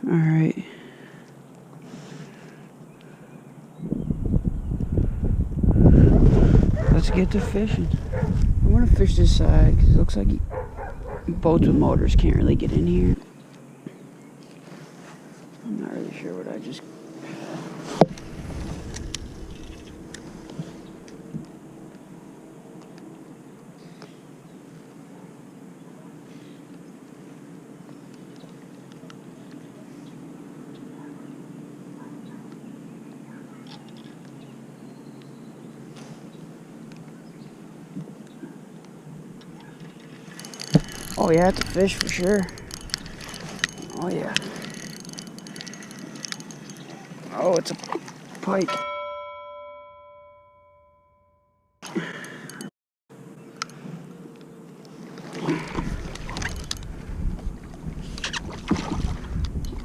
Alright. Let's get to fishing. I want to fish this side because it looks like boats with motors can't really get in here. I'm not really sure what I just... Oh yeah, it's a fish for sure. Oh yeah. Oh, it's a pike.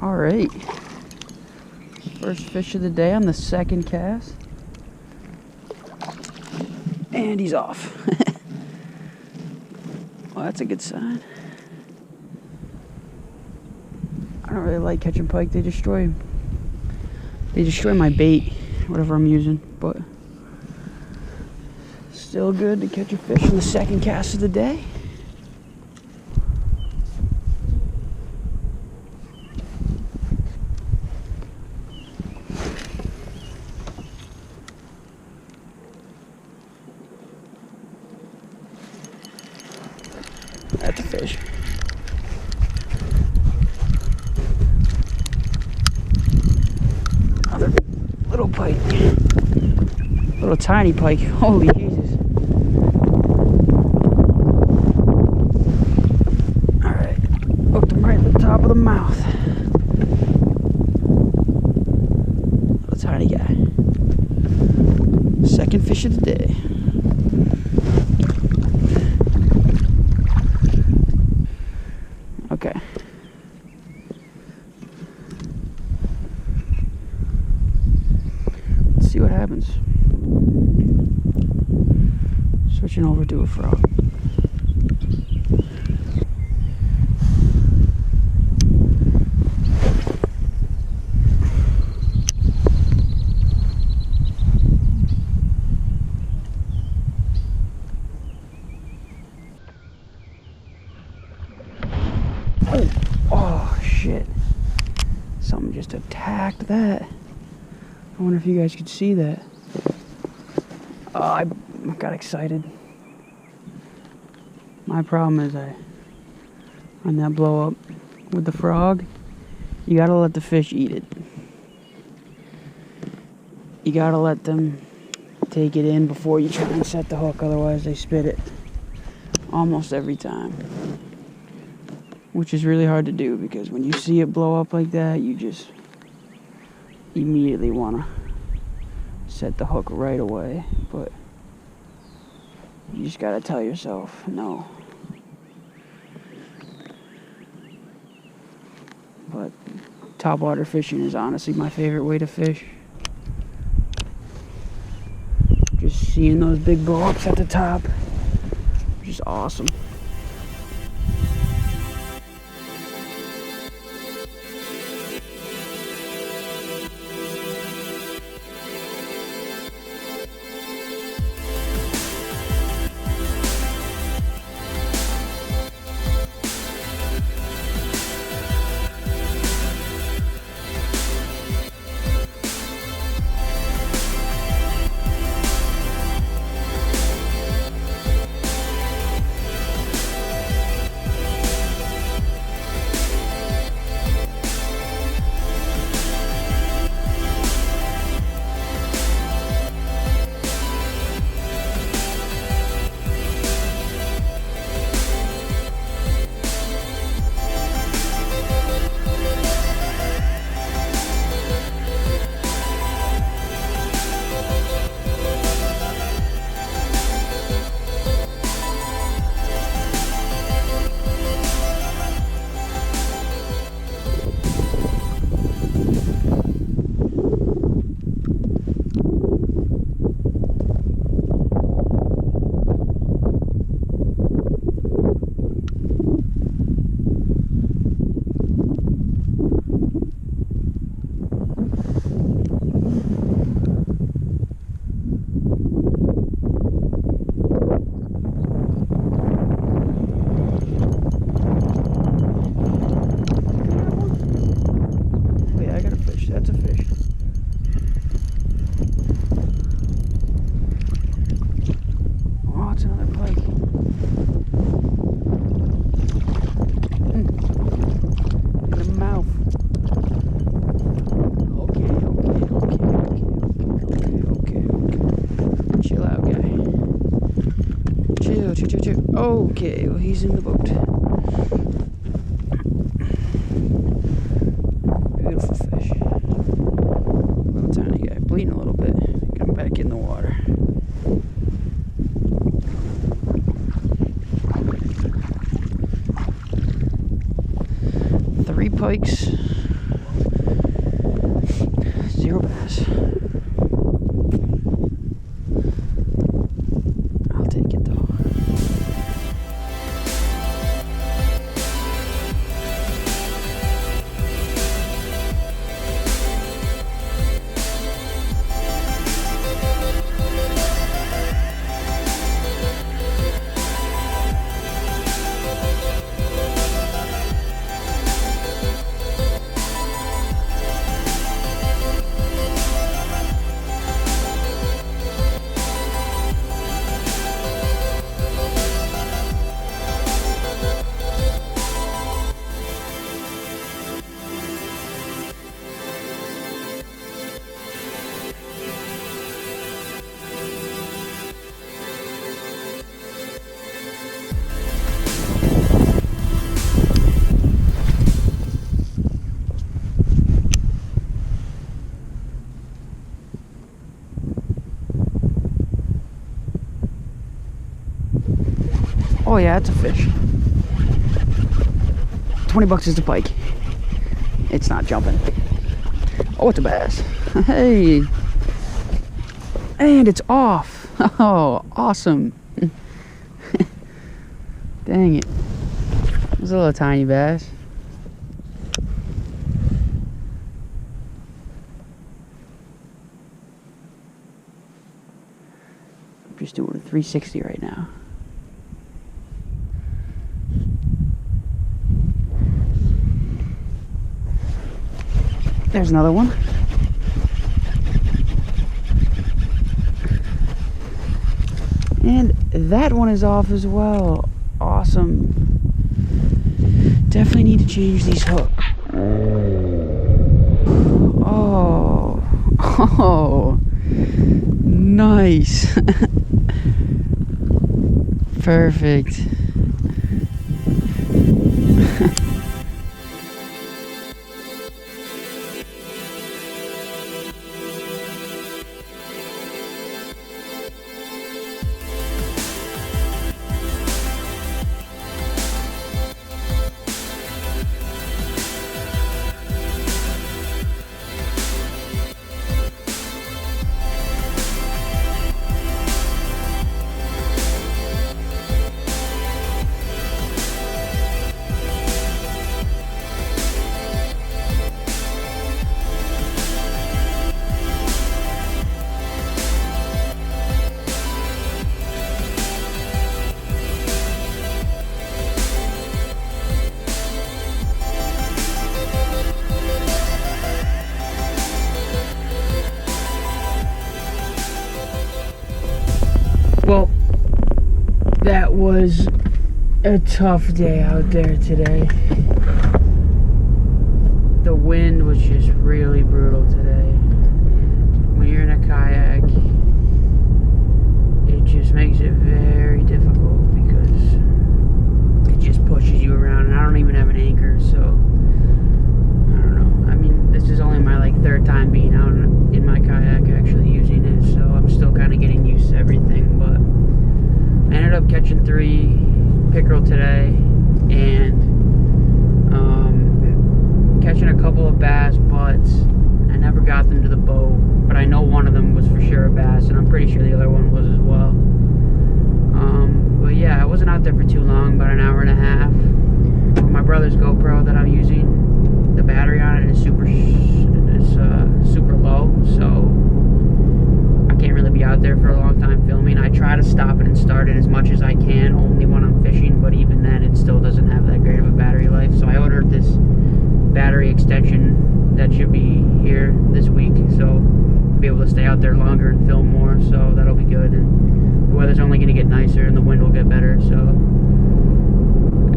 All right. First fish of the day on the second cast. And he's off. Well, that's a good sign. I don't really like catching pike. They destroy my bait, whatever I'm using, but still good to catch a fish on the second cast of the day. That's a fish. Another little pike. Little tiny pike. Holy Jesus. Alright. Hooked him right at the top of the mouth. Little tiny guy. Second fish of the day. Okay. Let's see what happens. Switching over to a frog. Oh shit. Something just attacked that. I wonder if you guys could see that. I got excited. My problem is on that blow up with the frog, you gotta let the fish eat it. You gotta let them take it in before you try and set the hook, otherwise they spit it almost every time. Which is really hard to do because when you see it blow up like that, you just immediately want to set the hook right away. But you just gotta tell yourself no. But topwater fishing is honestly my favorite way to fish. Just seeing those big blow ups at the top, just awesome. Okay, well, he's in the boat. Beautiful fish. Little tiny guy, bleeding a little bit. Got him back in the water. Three pikes, 0 bass. I'll take it though. Oh yeah, it's a fish. 20 bucks is the pike. It's not jumping. Oh, it's a bass. Hey. And it's off. Oh, awesome. Dang it. It was a little tiny bass. I'm just doing a 360 right now. There's another one. And that one is off as well. Awesome. Definitely need to change these hooks. Oh. Oh. Nice. Perfect. Well, that was a tough day out there today. The wind was just really brutal today. When you're in a kayak, it just makes it very difficult because it just pushes you around, and I don't even have an anchor, so I don't know. I mean, this is only my third time being out in my kayak actually using it, so I'm still kind of getting used to everything, but I ended up catching 3 pickerel today and catching a couple of bass, but I never got them to the boat, but I know one of them was for sure a bass, and I'm pretty sure the other one was as well. But yeah, I wasn't out there for too long, about an hour and a half. My brother's GoPro that I'm using, the battery on it is super low, so I can't really be out there for a long time filming. I try to stop it and start it as much as I can, only when I'm fishing, but even then it still doesn't have that great of a battery life. So I ordered this battery extension that should be here this week, so I'll be able to stay out there longer and film more, so that'll be good. And the weather's only going to get nicer and the wind will get better, so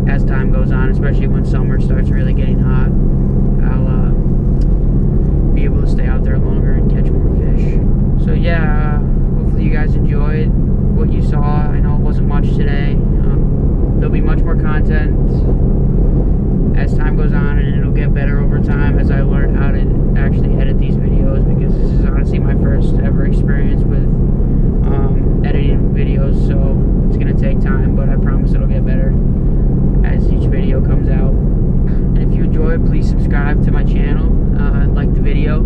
as time goes on, especially when summer starts really getting hot, I'll be able to stay out there longer and catch more fish. So yeah, hopefully you guys enjoyed what you saw. I know it wasn't much today. there'll be much more content as time goes on, and it'll get better over time as I learn how to actually edit these videos, because this is honestly my first ever experience with editing videos, so it's going to take time, but I promise it'll get better as each video comes out. And if you enjoy it, please subscribe to my channel, like the video.